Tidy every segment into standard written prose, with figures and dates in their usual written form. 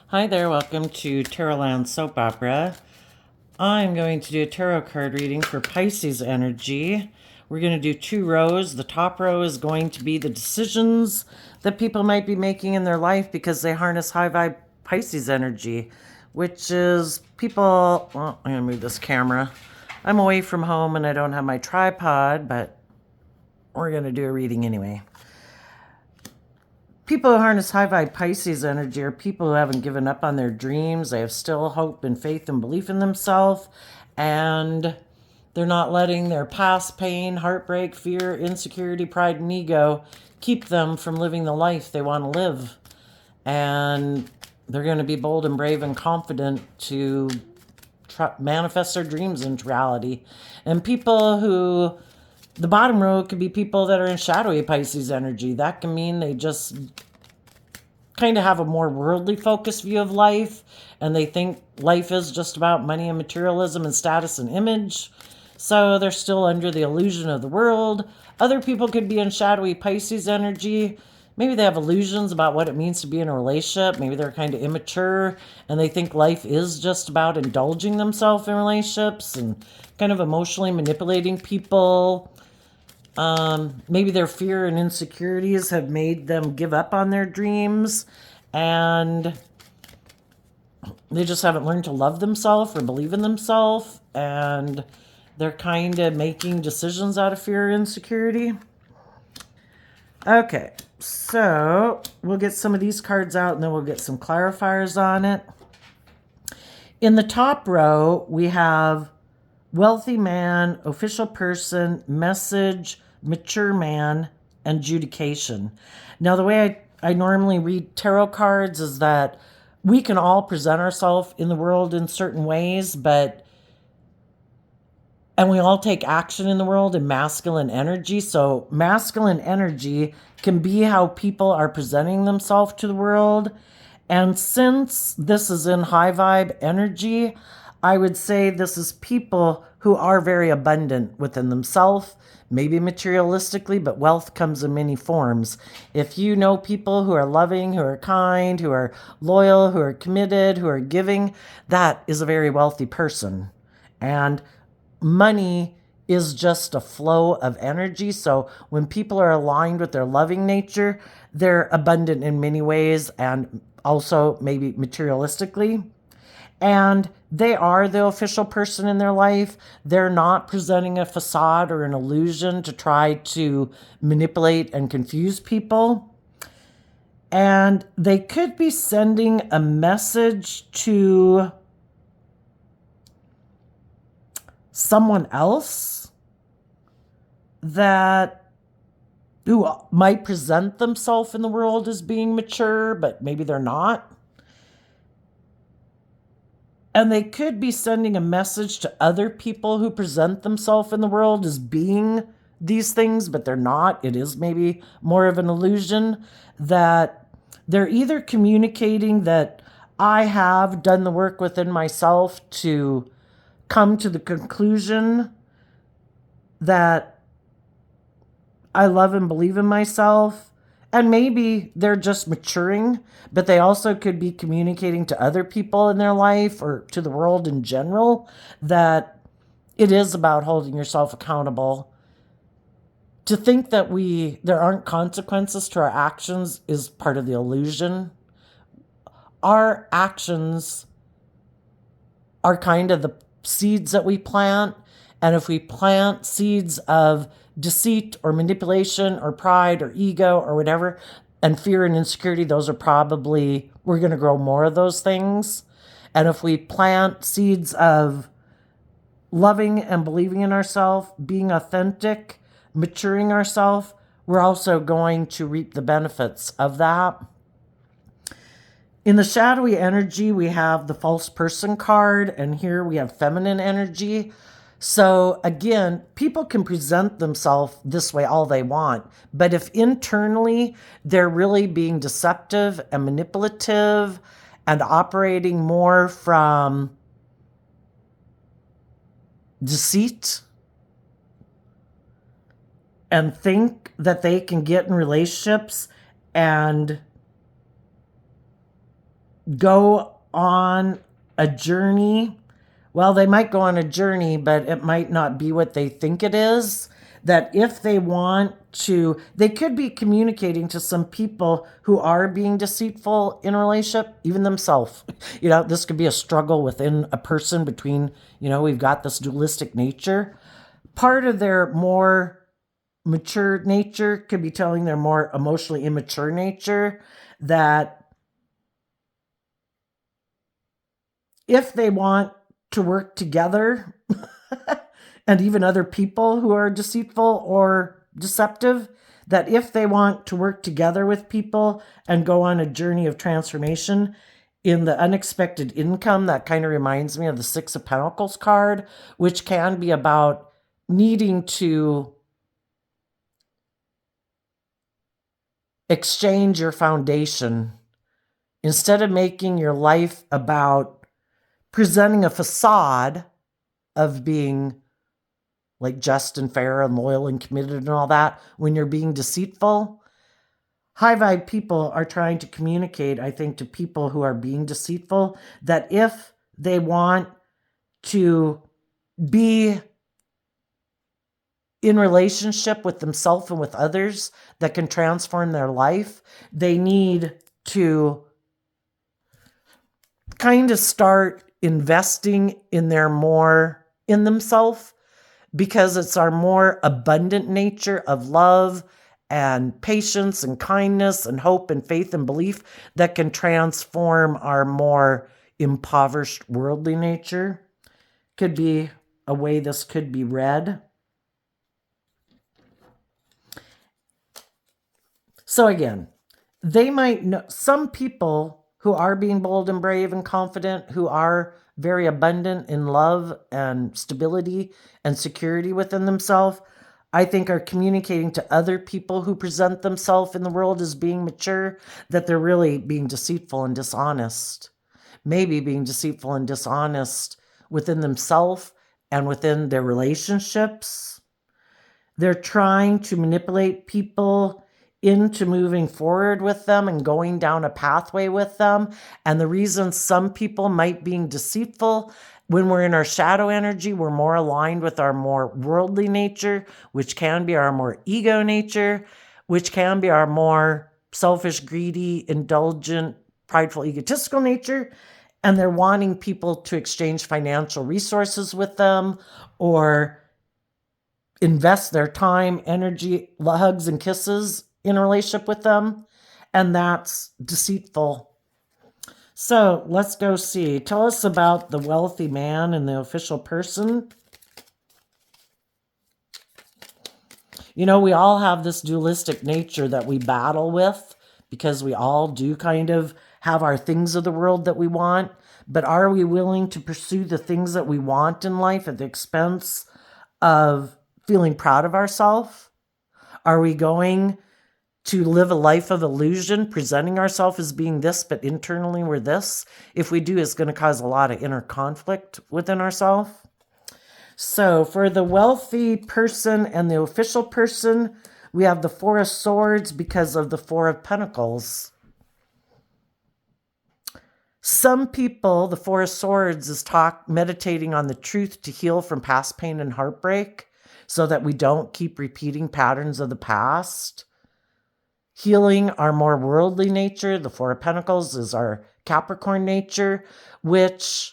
Hi there, welcome to Tarotland Soap Opera. I'm going to do a tarot card reading for Pisces energy. We're going to do 2 rows. The top row is going to be the decisions that people might be making in their life because they harness high vibe Pisces energy, which is people. Well, I'm going to move this camera. I'm away from home and I don't have my tripod, but we're going to do a reading anyway. People who harness high vibe Pisces energy are people who haven't given up on their dreams. They have still hope and faith and belief in themselves, and they're not letting their past pain, heartbreak, fear, insecurity, pride, and ego keep them from living the life they want to live. And they're going to be bold and brave and confident to manifest their dreams into reality. And people who the bottom row could be people that are in shadowy Pisces energy. That can mean they just kind of have a more worldly focused view of life, and they think life is just about money and materialism and status and image. So they're still under the illusion of the world. Other people could be in shadowy Pisces energy. Maybe they have illusions about what it means to be in a relationship. Maybe they're kind of immature and they think life is just about indulging themselves in relationships and kind of emotionally manipulating people. Maybe their fear and insecurities have made them give up on their dreams, and they just haven't learned to love themselves or believe in themselves, and they're kind of making decisions out of fear or insecurity. Okay, so we'll get some of these cards out and then we'll get some clarifiers on it. In the top row, we have wealthy man, official person, message, mature man, and adjudication. Now, the way I normally read tarot cards is that we can all present ourselves in the world in certain ways, and we all take action in the world in masculine energy. So masculine energy can be how people are presenting themselves to the world. And since this is in high vibe energy, I would say this is people who are very abundant within themselves, maybe materialistically, but wealth comes in many forms. If you know people who are loving, who are kind, who are loyal, who are committed, who are giving, that is a very wealthy person. And money is just a flow of energy. So when people are aligned with their loving nature, they're abundant in many ways and also maybe materialistically. And they are the official person in their life. They're not presenting a facade or an illusion to try to manipulate and confuse people. And they could be sending a message to someone else that who might present themselves in the world as being mature, but maybe they're not. And they could be sending a message to other people who present themselves in the world as being these things, but they're not. It is maybe more of an illusion that they're either communicating that I have done the work within myself to come to the conclusion that I love and believe in myself. And maybe they're just maturing, but they also could be communicating to other people in their life or to the world in general that it is about holding yourself accountable. To think that there aren't consequences to our actions is part of the illusion. Our actions are kind of the seeds that we plant. And if we plant seeds of deceit or manipulation or pride or ego or whatever, and fear and insecurity, those are probably, we're going to grow more of those things. And if we plant seeds of loving and believing in ourselves, being authentic, maturing ourselves, we're also going to reap the benefits of that. In the shadowy energy, we have the false person card, and here we have feminine energy. So again, people can present themselves this way all they want, but if internally they're really being deceptive and manipulative and operating more from deceit and think that they can get in relationships and go on a journey. Well, they might go on a journey, but it might not be what they think it is. That if they want to, they could be communicating to some people who are being deceitful in a relationship, even themselves. This could be a struggle within a person between, we've got this dualistic nature. Part of their more mature nature could be telling their more emotionally immature nature that if they want to work together, and even other people who are deceitful or deceptive, that if they want to work together with people and go on a journey of transformation in the unexpected income, that kind of reminds me of the Six of Pentacles card, which can be about needing to exchange your foundation. Instead of making your life about presenting a facade of being like just and fair and loyal and committed and all that, when you're being deceitful, high vibe people are trying to communicate, I think, to people who are being deceitful, that if they want to be in relationship with themselves and with others that can transform their life, they need to kind of start investing in themselves, because it's our more abundant nature of love and patience and kindness and hope and faith and belief that can transform our more impoverished worldly nature. Could be a way this could be read. So again, they might know some people who are being bold and brave and confident, who are very abundant in love and stability and security within themselves, I think are communicating to other people who present themselves in the world as being mature, that they're really being deceitful and dishonest. Maybe being deceitful and dishonest within themselves and within their relationships. They're trying to manipulate people into moving forward with them and going down a pathway with them. And the reason some people might be deceitful, when we're in our shadow energy, we're more aligned with our more worldly nature, which can be our more ego nature, which can be our more selfish, greedy, indulgent, prideful, egotistical nature. And they're wanting people to exchange financial resources with them or invest their time, energy, hugs, and kisses in a relationship with them, and that's deceitful. So let's go see. Tell us about the wealthy man and the official person. We all have this dualistic nature that we battle with, because we all do kind of have our things of the world that we want, but are we willing to pursue the things that we want in life at the expense of feeling proud of ourselves? Are we going to live a life of illusion, presenting ourselves as being this, but internally we're this? If we do, it's going to cause a lot of inner conflict within ourselves. So for the wealthy person and the official person, we have the Four of Swords because of the Four of Pentacles. Some people, the Four of Swords is meditating on the truth to heal from past pain and heartbreak, so that we don't keep repeating patterns of the past. Healing our more worldly nature. The Four of Pentacles is our Capricorn nature, which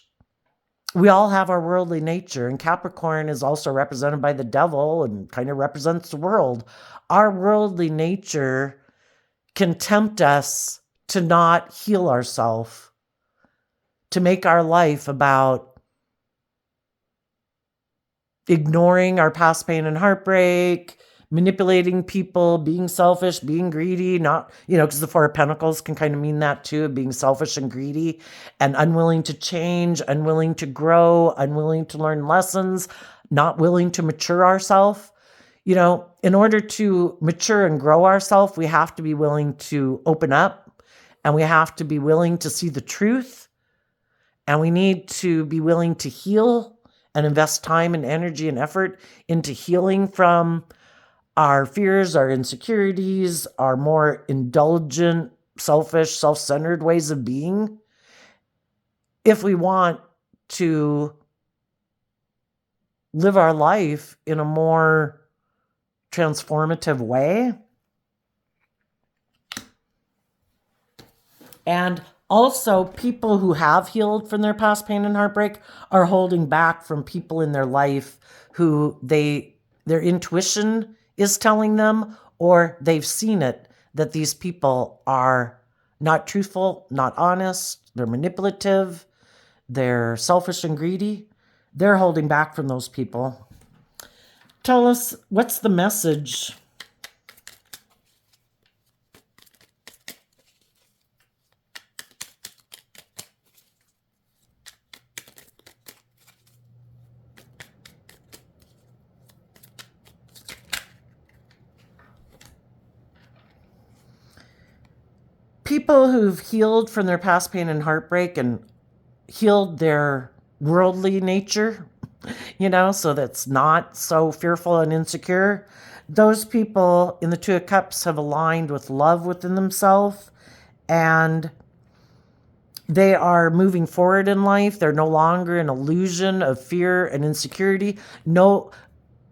we all have our worldly nature. And Capricorn is also represented by the devil and kind of represents the world. Our worldly nature can tempt us to not heal ourselves, to make our life about ignoring our past pain and heartbreak, manipulating people, being selfish, being greedy, not, because the Four of Pentacles can kind of mean that too, being selfish and greedy and unwilling to change, unwilling to grow, unwilling to learn lessons, not willing to mature ourselves. In order to mature and grow ourselves, we have to be willing to open up, and we have to be willing to see the truth, and we need to be willing to heal and invest time and energy and effort into healing from our fears, our insecurities, our more indulgent, selfish, self-centered ways of being. if we want to live our life in a more transformative way. And also, people who have healed from their past pain and heartbreak are holding back from people in their life who their intuition is telling them, or they've seen it, that these people are not truthful, not honest, they're manipulative, they're selfish and greedy. They're holding back from those people. Tell us, what's the message? People who've healed from their past pain and heartbreak and healed their worldly nature, so that's not so fearful and insecure. Those people in the Two of Cups have aligned with love within themselves, and they are moving forward in life. They're no longer an illusion of fear and insecurity. No,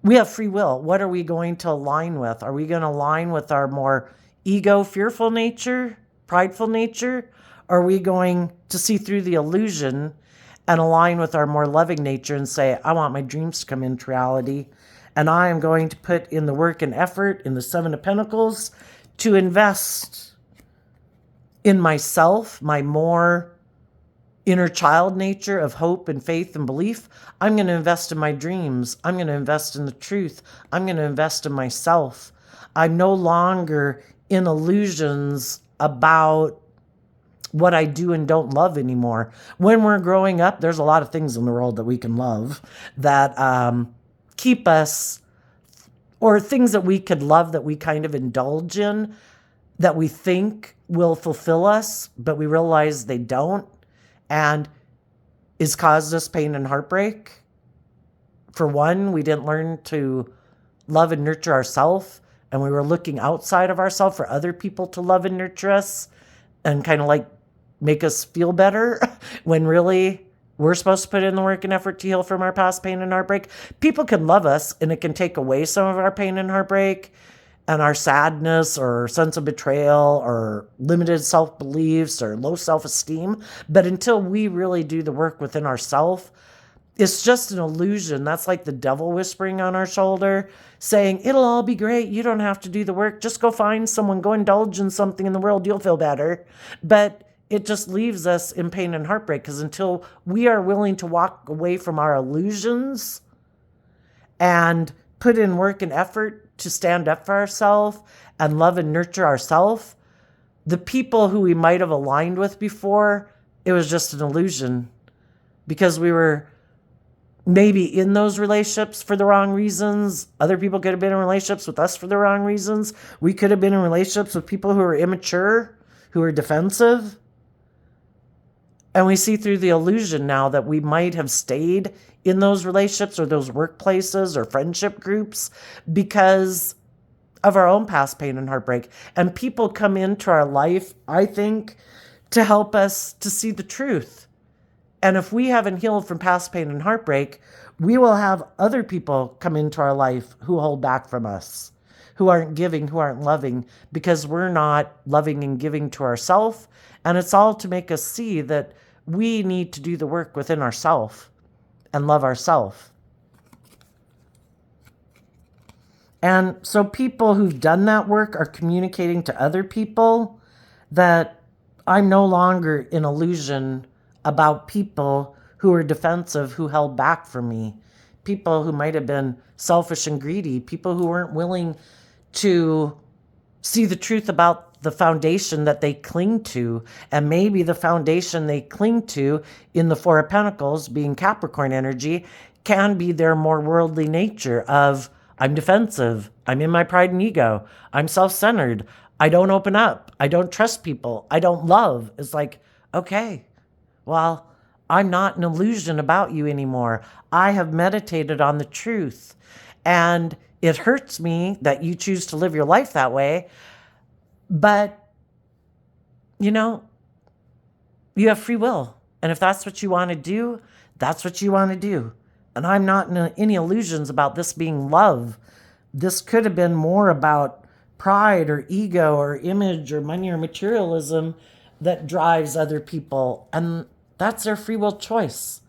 we have free will. What are we going to align with? Are we going to align with our more ego, fearful nature, prideful nature? Or are we going to see through the illusion and align with our more loving nature and say, I want my dreams to come into reality, and I am going to put in the work and effort in the Seven of Pentacles to invest in myself, my more inner child nature of hope and faith and belief. I'm going to invest in my dreams. I'm going to invest in the truth. I'm going to invest in myself. I'm no longer in illusions about what I do and don't love anymore. When we're growing up, there's a lot of things in the world that we can love that keep us, or things that we could love that we kind of indulge in, that we think will fulfill us, but we realize they don't, and it's caused us pain and heartbreak. For one, we didn't learn to love and nurture ourselves, and we were looking outside of ourselves for other people to love and nurture us and kind of like make us feel better when really we're supposed to put in the work and effort to heal from our past pain and heartbreak. People can love us, and it can take away some of our pain and heartbreak and our sadness or sense of betrayal or limited self-beliefs or low self-esteem. But until we really do the work within ourselves, it's just an illusion. That's like the devil whispering on our shoulder saying, it'll all be great. You don't have to do the work. Just go find someone, go indulge in something in the world. You'll feel better. But it just leaves us in pain and heartbreak, because until we are willing to walk away from our illusions and put in work and effort to stand up for ourselves and love and nurture ourselves, the people who we might have aligned with before, it was just an illusion, because we were maybe in those relationships for the wrong reasons. Other people could have been in relationships with us for the wrong reasons. We could have been in relationships with people who are immature, who are defensive. And we see through the illusion now that we might have stayed in those relationships or those workplaces or friendship groups because of our own past pain and heartbreak. And people come into our life, I think, to help us to see the truth. And if we haven't healed from past pain and heartbreak, we will have other people come into our life who hold back from us, who aren't giving, who aren't loving, because we're not loving and giving to ourselves. And it's all to make us see that we need to do the work within ourselves and love ourselves. And so people who've done that work are communicating to other people that I'm no longer in illusion about people who are defensive, who held back from me, people who might have been selfish and greedy, people who weren't willing to see the truth about the foundation that they cling to. And maybe the foundation they cling to in the Four of Pentacles, being Capricorn energy, can be their more worldly nature of, I'm defensive, I'm in my pride and ego, I'm self-centered, I don't open up, I don't trust people, I don't love. It's like, okay, well, I'm not an illusion about you anymore. I have meditated on the truth. And it hurts me that you choose to live your life that way. But, you have free will. And if that's what you want to do, that's what you want to do. And I'm not in any illusions about this being love. This could have been more about pride or ego or image or money or materialism that drives other people. And that's their free will choice.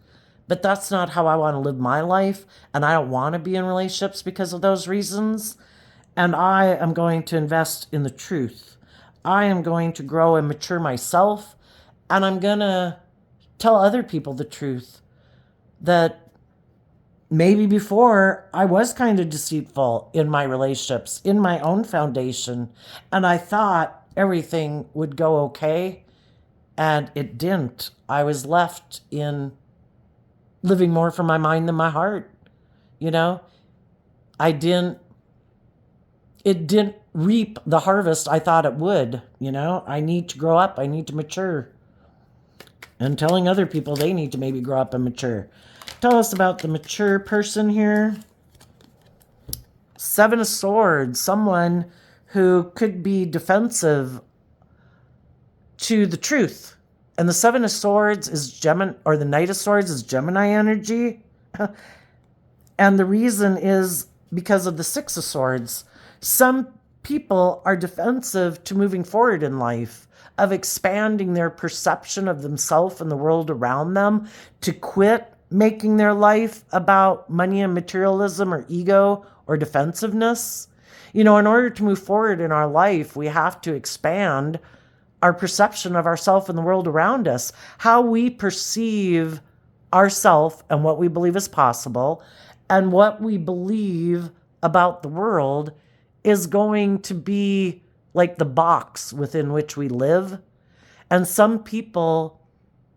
But that's not how I want to live my life. And I don't want to be in relationships because of those reasons. And I am going to invest in the truth. I am going to grow and mature myself. And I'm going to tell other people the truth that maybe before I was kind of deceitful in my relationships, in my own foundation, and I thought everything would go okay, and it didn't. I was left in living more from my mind than my heart. You know, it didn't reap the harvest I thought it would. You know, I need to grow up. I need to mature. And telling other people they need to maybe grow up and mature. Tell us about the mature person here. Seven of Swords, someone who could be defensive to the truth. And the Seven of Swords is Gemini, or the Knight of Swords is Gemini energy. And the reason is because of the Six of Swords. Some people are defensive to moving forward in life, of expanding their perception of themselves and the world around them, to quit making their life about money and materialism or ego or defensiveness. You know, in order to move forward in our life, we have to expand our perception of ourselves and the world around us, how we perceive ourselves and what we believe is possible, and what we believe about the world is going to be like the box within which we live. And some people,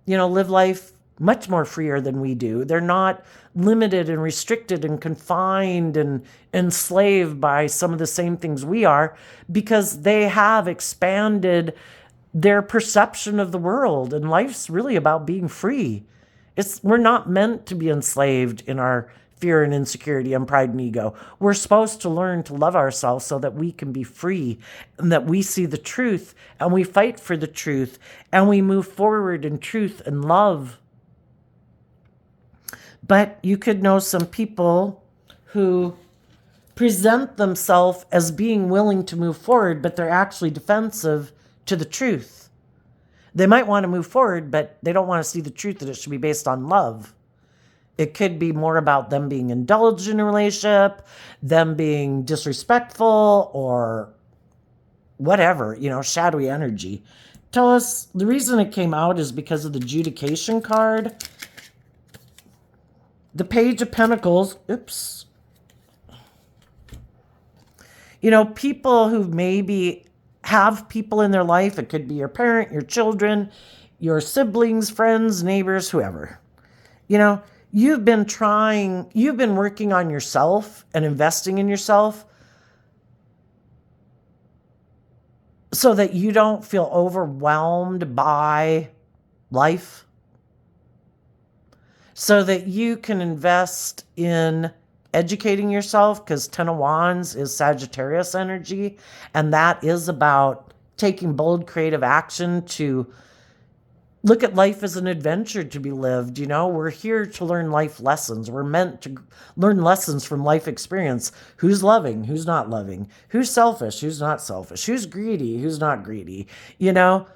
you know, live life much more freer than we do. They're not limited and restricted and confined and enslaved by some of the same things we are, because they have expanded their perception of the world. And life's really about being free. We're not meant to be enslaved in our fear and insecurity and pride and ego. We're supposed to learn to love ourselves so that we can be free, and that we see the truth and we fight for the truth and we move forward in truth and love. But you could know some people who present themselves as being willing to move forward, but they're actually defensive to the truth. They might want to move forward, but they don't want to see the truth that it should be based on love. It could be more about them being indulged in a relationship, them being disrespectful, or whatever, you know, shadowy energy. Tell us, the reason it came out is because of the adjudication card. The Page of Pentacles, oops. You know, people who maybe have people in their life, it could be your parent, your children, your siblings, friends, neighbors, whoever. You know, you've been working on yourself and investing in yourself so that you don't feel overwhelmed by life, so that you can invest in educating yourself, because Ten of Wands is Sagittarius energy, and that is about taking bold, creative action to look at life as an adventure to be lived. You know, we're here to learn life lessons. We're meant to learn lessons from life experience. Who's loving? Who's not loving? Who's selfish? Who's not selfish? Who's greedy? Who's not greedy? You know,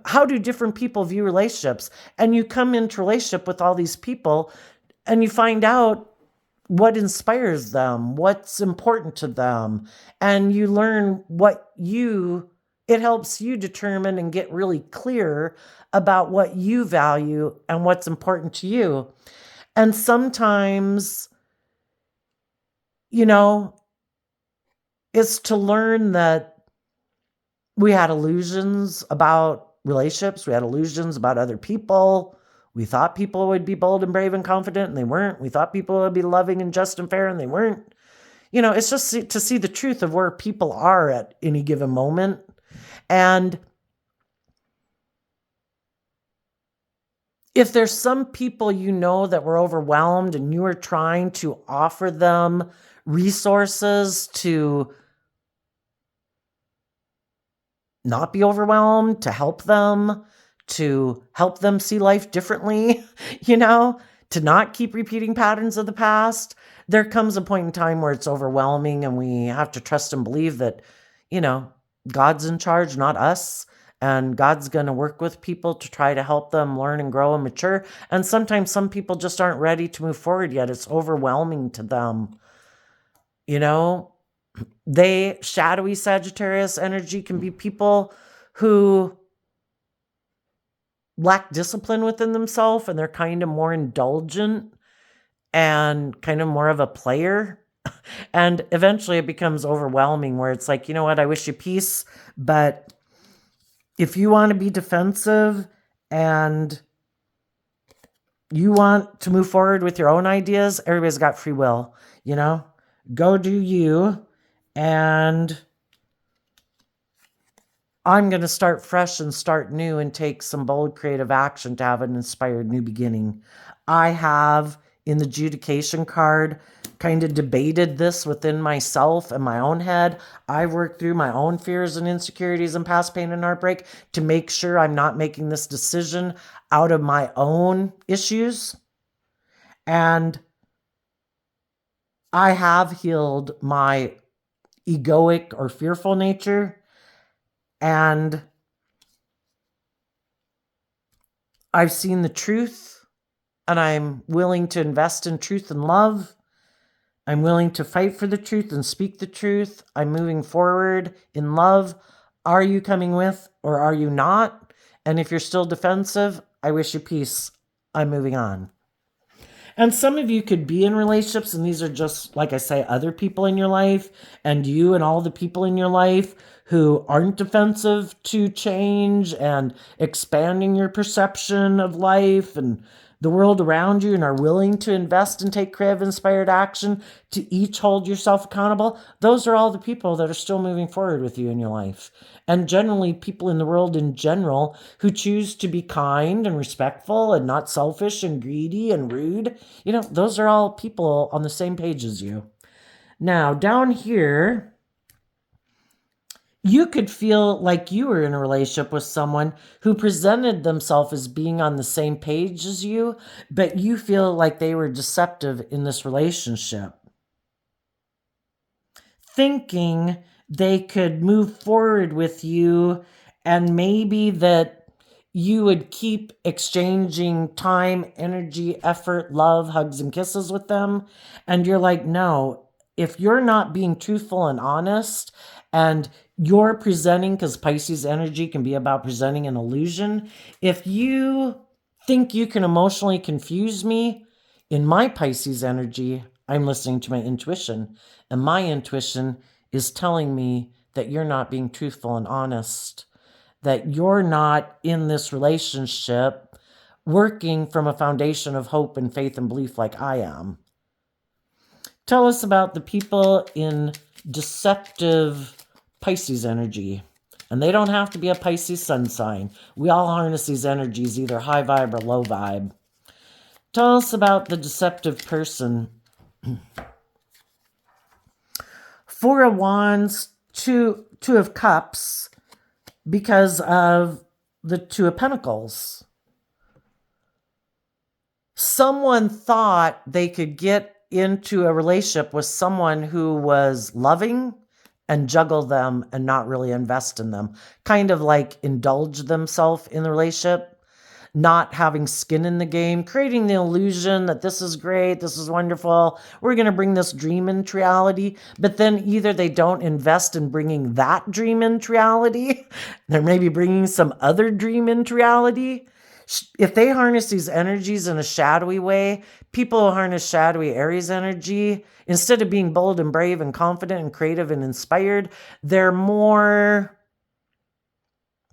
how do different people view relationships? And you come into relationship with all these people and you find out what inspires them, what's important to them, and you learn it helps you determine and get really clear about what you value and what's important to you. And sometimes, you know, it's to learn that we had illusions about relationships. We had illusions about other people. We thought people would be bold and brave and confident, and they weren't. We thought people would be loving and just and fair, and they weren't. You know, it's just to see the truth of where people are at any given moment. And if there's some people you know that were overwhelmed and you are trying to offer them resources to not be overwhelmed, to help them, to help them see life differently, you know, to not keep repeating patterns of the past. There comes a point in time where it's overwhelming and we have to trust and believe that, God's in charge, not us. And God's going to work with people to try to help them learn and grow and mature. And sometimes some people just aren't ready to move forward yet. It's overwhelming to them. Shadowy Sagittarius energy can be people who lack discipline within themselves, and they're kind of more indulgent and kind of more of a player. And eventually it becomes overwhelming where it's like, you know what, I wish you peace, but if you want to be defensive and you want to move forward with your own ideas, everybody's got free will, go do you. And I'm going to start fresh and start new and take some bold creative action to have an inspired new beginning. I have in the adjudication card kind of debated this within myself and my own head. I've worked through my own fears and insecurities and past pain and heartbreak to make sure I'm not making this decision out of my own issues. And I have healed my egoic or fearful nature. And I've seen the truth, and I'm willing to invest in truth and love. I'm willing to fight for the truth and speak the truth. I'm moving forward in love. Are you coming with or are you not? And if you're still defensive, I wish you peace. I'm moving on. And some of you could be in relationships, and these are just, like I say, other people in your life, and you and all the people in your life who aren't defensive to change and expanding your perception of life and the world around you and are willing to invest and take creative, inspired action to each hold yourself accountable. Those are all the people that are still moving forward with you in your life. And generally, people in the world in general who choose to be kind and respectful and not selfish and greedy and rude, those are all people on the same page as you. Now, down here, you could feel like you were in a relationship with someone who presented themselves as being on the same page as you, but you feel like they were deceptive in this relationship, thinking they could move forward with you and maybe that you would keep exchanging time, energy, effort, love, hugs, and kisses with them. And you're like, no, if you're not being truthful and honest and you're presenting, because Pisces energy can be about presenting an illusion. If you think you can emotionally confuse me, in my Pisces energy, I'm listening to my intuition. And my intuition is telling me that you're not being truthful and honest, that you're not in this relationship working from a foundation of hope and faith and belief like I am. Tell us about the people in deceptive Pisces energy. And they don't have to be a Pisces sun sign. We all harness these energies, either high vibe or low vibe. Tell us about the deceptive person. Four of Wands, two of Cups, because of the Two of Pentacles. Someone thought they could get into a relationship with someone who was loving and juggle them and not really invest in them. Kind of like indulge themselves in the relationship, not having skin in the game, creating the illusion that this is great, this is wonderful, we're going to bring this dream into reality. But then either they don't invest in bringing that dream into reality, they're maybe bringing some other dream into reality. If they harness these energies in a shadowy way, people who harness shadowy Aries energy, instead of being bold and brave and confident and creative and inspired, they're more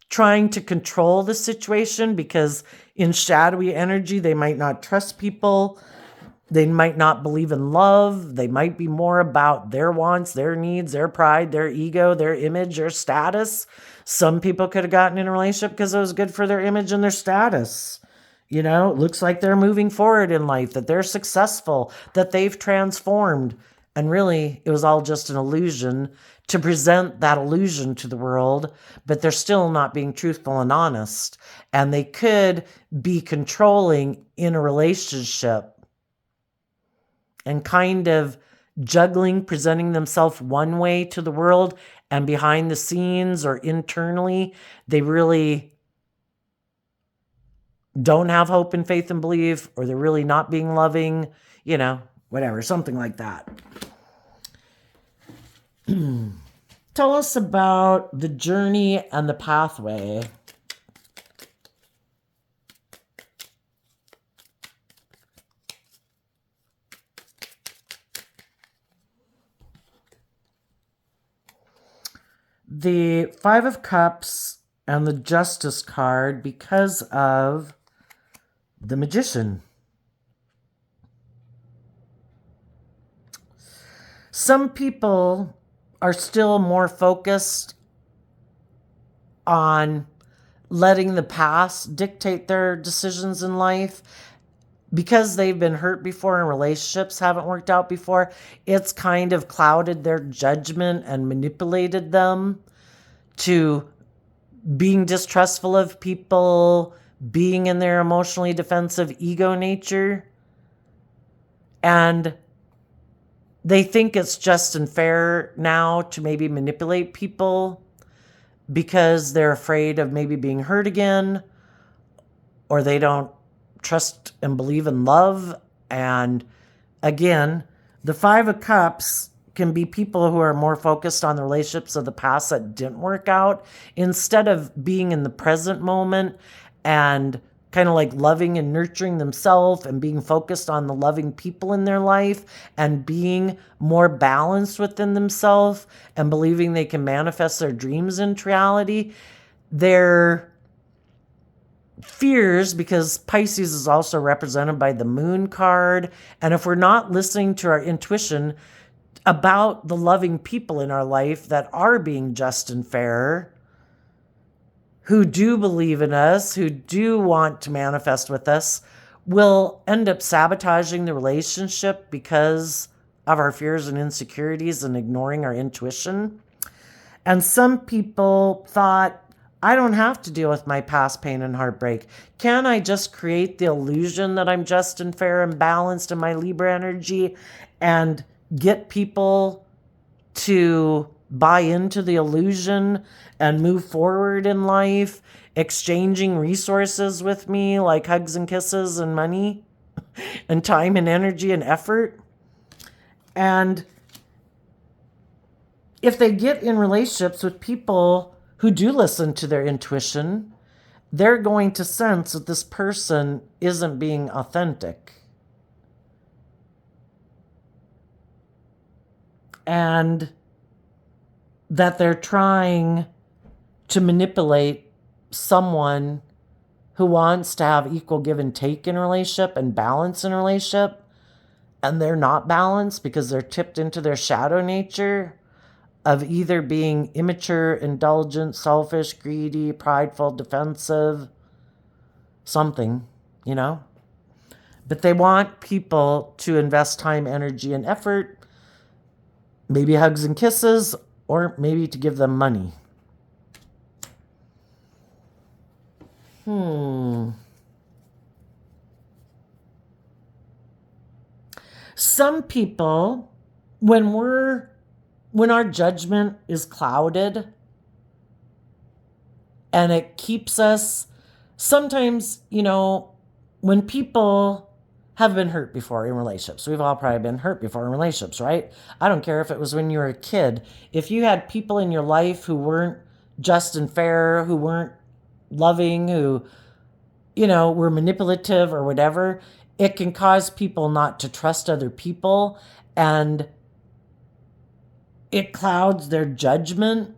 trying to control the situation, because in shadowy energy, they might not trust people. They might not believe in love. They might be more about their wants, their needs, their pride, their ego, their image, their status. Some people could have gotten in a relationship because it was good for their image and their status. It looks like they're moving forward in life, that they're successful, that they've transformed. And really, it was all just an illusion to present that illusion to the world, but they're still not being truthful and honest. And they could be controlling in a relationship and kind of juggling, presenting themselves one way to the world, and behind the scenes or internally, they really don't have hope and faith and belief, or they're really not being loving, whatever, something like that. Tell us about the journey and the pathway. The Five of Cups and the Justice card because of the Magician. Some people are still more focused on letting the past dictate their decisions in life. Because they've been hurt before and relationships haven't worked out before, it's kind of clouded their judgment and manipulated them to being distrustful of people, being in their emotionally defensive ego nature. And they think it's just and fair now to maybe manipulate people because they're afraid of maybe being hurt again, or they don't trust and believe in love. And again, the Five of Cups can be people who are more focused on the relationships of the past that didn't work out instead of being in the present moment and kind of like loving and nurturing themselves and being focused on the loving people in their life and being more balanced within themselves and believing they can manifest their dreams into reality. Their fears, because Pisces is also represented by the Moon card, and if we're not listening to our intuition about the loving people in our life that are being just and fair, who do believe in us, who do want to manifest with us, will end up sabotaging the relationship because of our fears and insecurities and ignoring our intuition. And some people thought, I don't have to deal with my past pain and heartbreak. Can I just create the illusion that I'm just and fair and balanced in my Libra energy and get people to buy into the illusion and move forward in life, exchanging resources with me like hugs and kisses and money and time and energy and effort? And if they get in relationships with people who do listen to their intuition, they're going to sense that this person isn't being authentic. And that they're trying to manipulate someone who wants to have equal give and take in a relationship and balance in a relationship, and they're not balanced because they're tipped into their shadow nature of either being immature, indulgent, selfish, greedy, prideful, defensive, something, But they want people to invest time, energy, and effort, maybe hugs and kisses, or maybe to give them money. Some people, when our judgment is clouded and it keeps us, sometimes, when people have been hurt before in relationships, we've all probably been hurt before in relationships, right? I don't care if it was when you were a kid. If you had people in your life who weren't just and fair, who weren't loving, who, were manipulative or whatever, it can cause people not to trust other people, and it clouds their judgment.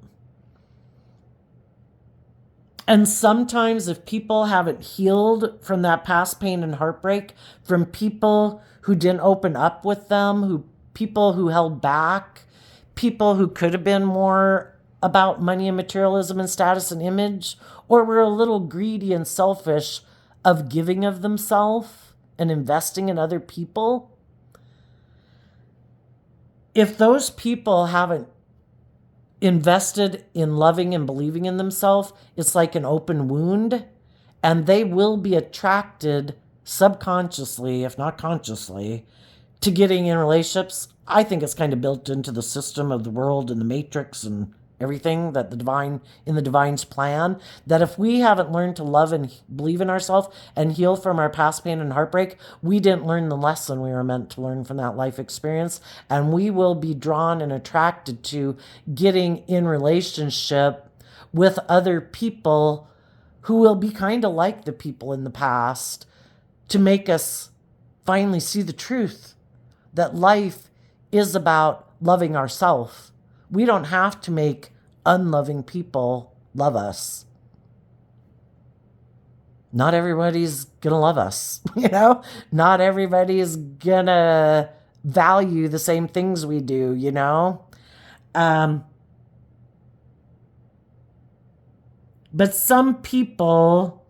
And sometimes if people haven't healed from that past pain and heartbreak, from people who didn't open up with them, people who held back, people who could have been more about money and materialism and status and image, or were a little greedy and selfish of giving of themselves and investing in other people, if those people haven't invested in loving and believing in themselves, it's like an open wound, and they will be attracted subconsciously, if not consciously, to getting in relationships. I think it's kind of built into the system of the world and the matrix and everything that the divine, in the divine's plan, that if we haven't learned to love and believe in ourselves and heal from our past pain and heartbreak, we didn't learn the lesson we were meant to learn from that life experience, and we will be drawn and attracted to getting in relationship with other people who will be kind of like the people in the past, to make us finally see the truth that life is about loving ourselves. We don't have to make unloving people love us. Not everybody's going to love us, you know? Not everybody's going to value the same things we do, you know? But some people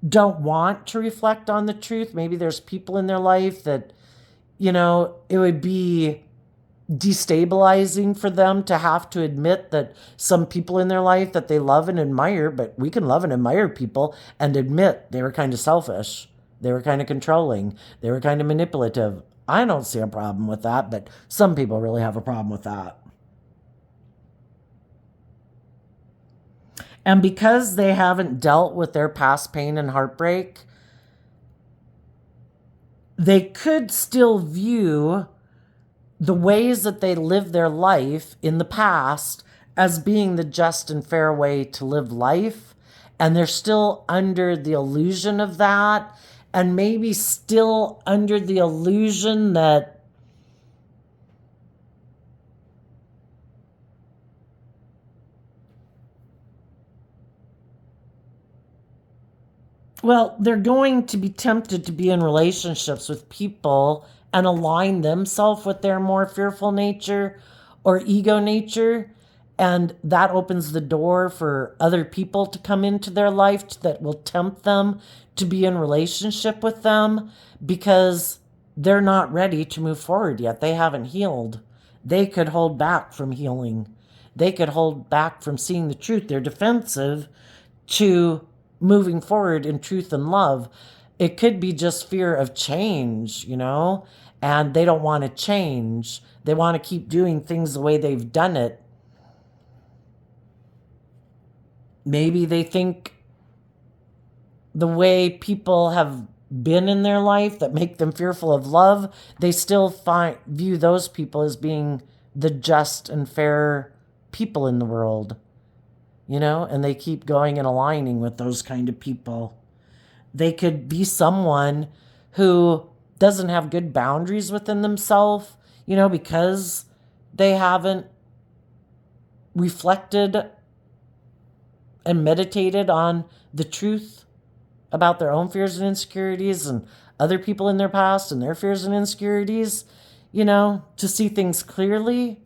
don't want to reflect on the truth. Maybe there's people in their life that, you know, it would be destabilizing for them to have to admit that some people in their life that they love and admire, but we can love and admire people and admit they were kind of selfish, they were kind of controlling, they were kind of manipulative. I don't see a problem with that, but some people really have a problem with that. And because they haven't dealt with their past pain and heartbreak, they could still view the ways that they lived their life in the past as being the just and fair way to live life. And they're still under the illusion of that, and maybe still under the illusion that well, they're going to be tempted to be in relationships with people and align themselves with their more fearful nature or ego nature. And that opens the door for other people to come into their life that will tempt them to be in relationship with them, because they're not ready to move forward yet. They haven't healed. They could hold back from healing. They could hold back from seeing the truth. They're defensive to moving forward in truth and love. It could be just fear of change, you know, and they don't want to change. They want to keep doing things the way they've done it. Maybe they think the way people have been in their life that make them fearful of love, they still view those people as being the just and fair people in the world, you know, and they keep going and aligning with those kind of people. They could be someone who doesn't have good boundaries within themselves, you know, because they haven't reflected and meditated on the truth about their own fears and insecurities and other people in their past and their fears and insecurities, you know, to see things clearly.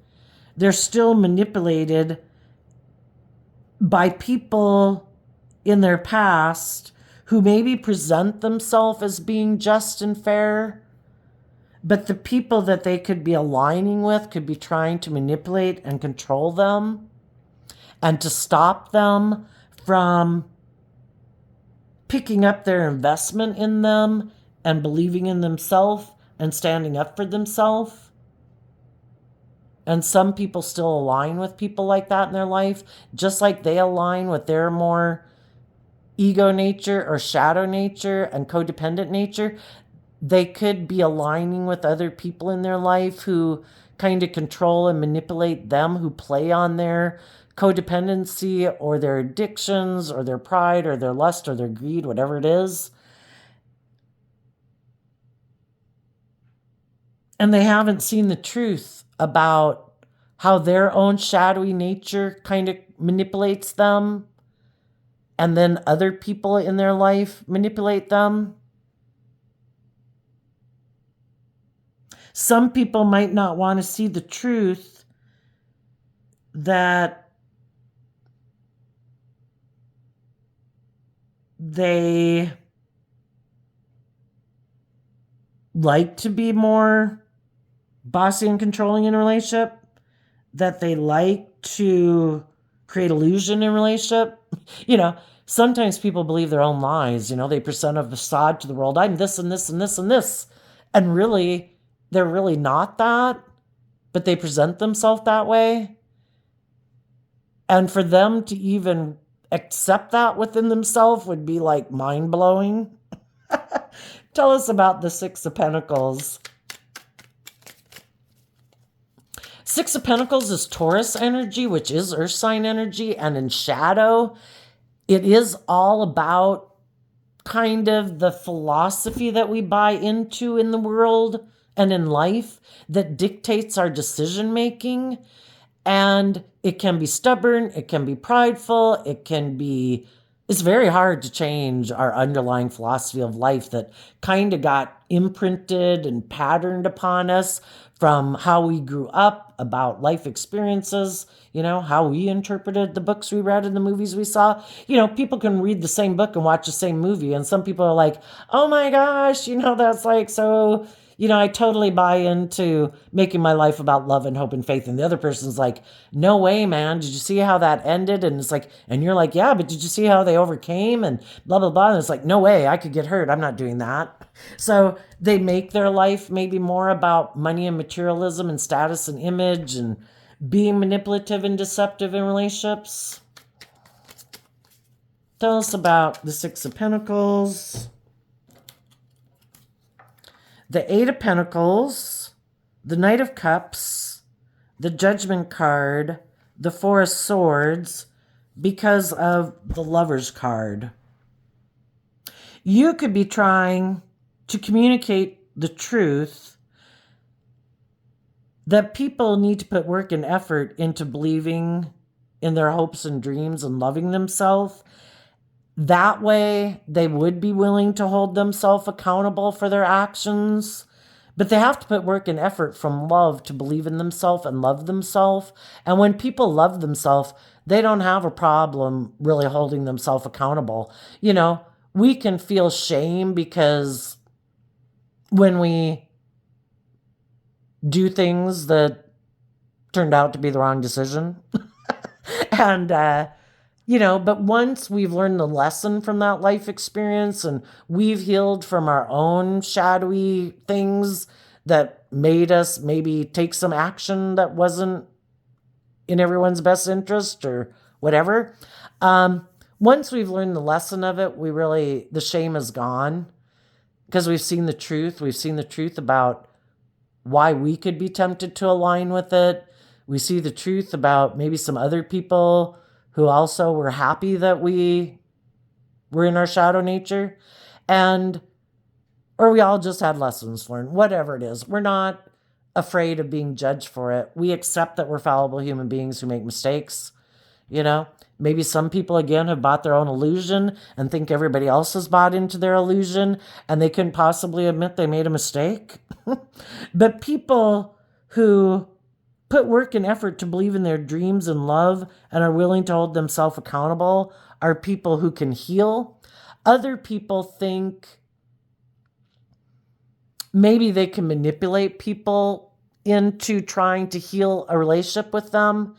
They're still manipulated by people in their past who maybe present themselves as being just and fair, but the people that they could be aligning with could be trying to manipulate and control them and to stop them from picking up their investment in them and believing in themselves and standing up for themselves. And some people still align with people like that in their life, just like they align with their more ego nature or shadow nature and codependent nature. They could be aligning with other people in their life who kind of control and manipulate them, who play on their codependency or their addictions or their pride or their lust or their greed, whatever it is. And they haven't seen the truth about how their own shadowy nature kind of manipulates them, and then other people in their life manipulate them. Some people might not want to see the truth that they like to be more bossy and controlling in a relationship, that they like to create illusion in a relationship. You know, sometimes people believe their own lies. You know, they present a facade to the world. I'm this and this and this and this. And really, they're really not that, but they present themselves that way. And for them to even accept that within themselves would be like mind blowing. Tell us about the Six of Pentacles. Six of Pentacles is Taurus energy, which is earth sign energy. And in shadow, it is all about kind of the philosophy that we buy into in the world and in life that dictates our decision making. And it can be stubborn, it can be prideful, it's very hard to change our underlying philosophy of life that kind of got imprinted and patterned upon us from how we grew up, about life experiences, you know, how we interpreted the books we read and the movies we saw. You know, people can read the same book and watch the same movie, and some people are like, oh my gosh, you know, that's like so, you know, I totally buy into making my life about love and hope and faith. And the other person's like, no way, man. Did you see how that ended? And it's like, and you're like, yeah, but did you see how they overcame and blah, blah, blah. And it's like, no way, I could get hurt. I'm not doing that. So they make their life maybe more about money and materialism and status and image and being manipulative and deceptive in relationships. Tell us about the Six of Pentacles. The Eight of Pentacles, the Knight of Cups, the Judgment card, the Four of Swords, because of the Lover's card. You could be trying to communicate the truth that people need to put work and effort into believing in their hopes and dreams and loving themselves. That way, they would be willing to hold themselves accountable for their actions. But they have to put work and effort from love to believe in themselves and love themselves. And when people love themselves, they don't have a problem really holding themselves accountable. You know, we can feel shame because when we do things that turned out to be the wrong decision. And, you know, but once we've learned the lesson from that life experience and we've healed from our own shadowy things that made us maybe take some action that wasn't in everyone's best interest or whatever, once we've learned the lesson of it, the shame is gone because we've seen the truth. We've seen the truth about why we could be tempted to align with it. We see the truth about maybe some other people who also were happy that we were in our shadow nature. Or we all just had lessons learned, whatever it is. We're not afraid of being judged for it. We accept that we're fallible human beings who make mistakes. You know, maybe some people, again, have bought their own illusion and think everybody else has bought into their illusion and they couldn't possibly admit they made a mistake. But people who put work and effort to believe in their dreams and love and are willing to hold themselves accountable are people who can heal. Other people think maybe they can manipulate people into trying to heal a relationship with them.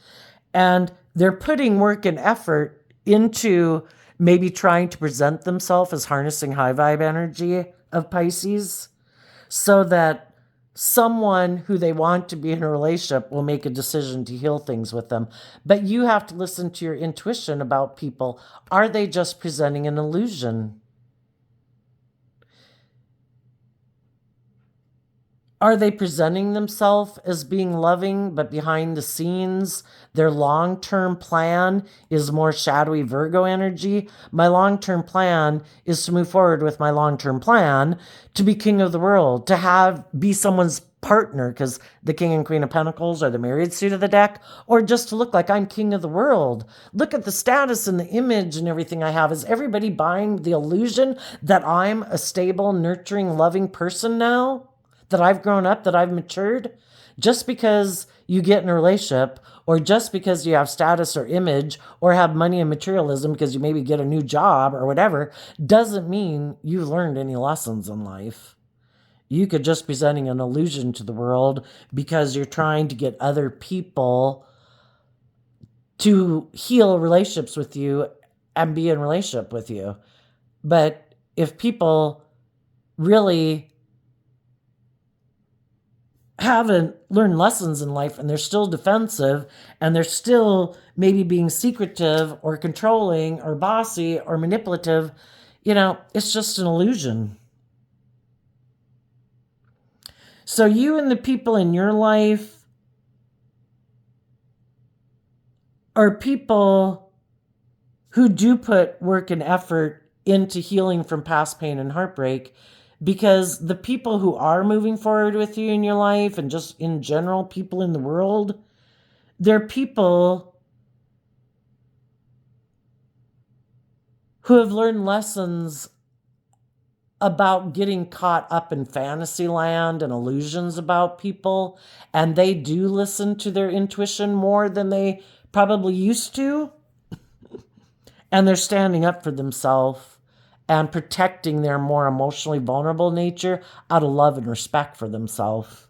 And they're putting work and effort into maybe trying to present themselves as harnessing high vibe energy of Pisces so that someone who they want to be in a relationship will make a decision to heal things with them. But you have to listen to your intuition about people. Are they just presenting an illusion? Are they presenting themselves as being loving, but behind the scenes, their long-term plan is more shadowy Virgo energy? My long-term plan is to move forward with my long-term plan to be king of the world, to be someone's partner, because the King and Queen of Pentacles are the married suit of the deck, or just to look like I'm king of the world. Look at the status and the image and everything I have. Is everybody buying the illusion that I'm a stable, nurturing, loving person now? That I've grown up, that I've matured? Just because you get in a relationship, or just because you have status or image, or have money and materialism because you maybe get a new job or whatever, doesn't mean you've learned any lessons in life. You could just be sending an illusion to the world because you're trying to get other people to heal relationships with you and be in relationship with you. But if people really haven't learned lessons in life and they're still defensive and they're still maybe being secretive or controlling or bossy or manipulative, it's just an illusion. So you and the people in your life are people who do put work and effort into healing from past pain and heartbreak, because the people who are moving forward with you in your life and just in general, people in the world, they're people who have learned lessons about getting caught up in fantasy land and illusions about people, and they do listen to their intuition more than they probably used to, and they're standing up for themselves and protecting their more emotionally vulnerable nature out of love and respect for themselves.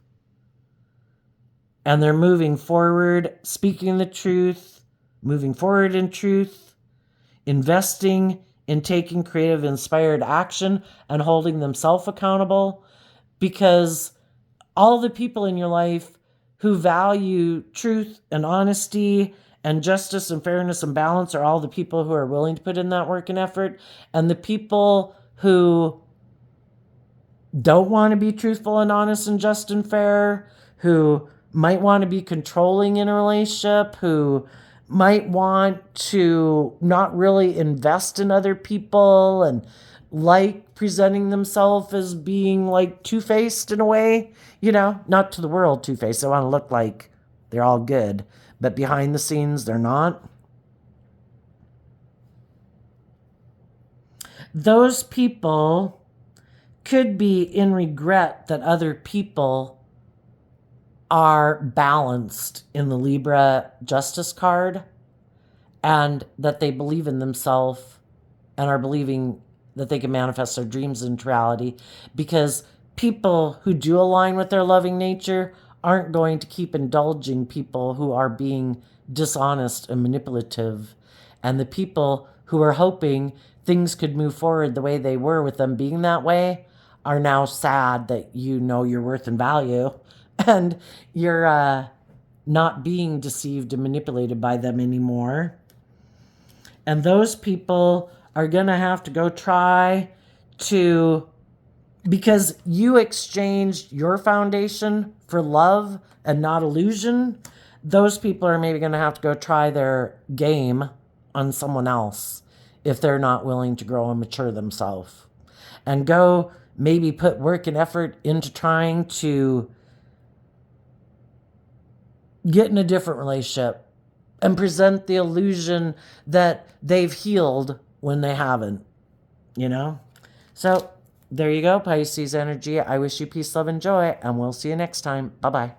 And they're moving forward, speaking the truth, moving forward in truth, investing in taking creative, inspired action and holding themselves accountable, because all the people in your life who value truth and honesty and justice and fairness and balance are all the people who are willing to put in that work and effort. And the people who don't want to be truthful and honest and just and fair, who might want to be controlling in a relationship, who might want to not really invest in other people and like presenting themselves as being like two-faced in a way, not to the world two-faced. They want to look like they're all good, but behind the scenes, they're not. Those people could be in regret that other people are balanced in the Libra Justice card, and that they believe in themselves and are believing that they can manifest their dreams into reality, because people who do align with their loving nature aren't going to keep indulging people who are being dishonest and manipulative. And the people who are hoping things could move forward the way they were with them being that way are now sad that you know your worth and value, and you're not being deceived and manipulated by them anymore. And those people are going to have to go try to, because you exchanged your foundation for love and not illusion, those people are maybe going to have to go try their game on someone else if they're not willing to grow and mature themselves. And go maybe put work and effort into trying to get in a different relationship and present the illusion that they've healed when they haven't, So there you go, Pisces energy. I wish you peace, love, and joy, and we'll see you next time. Bye-bye.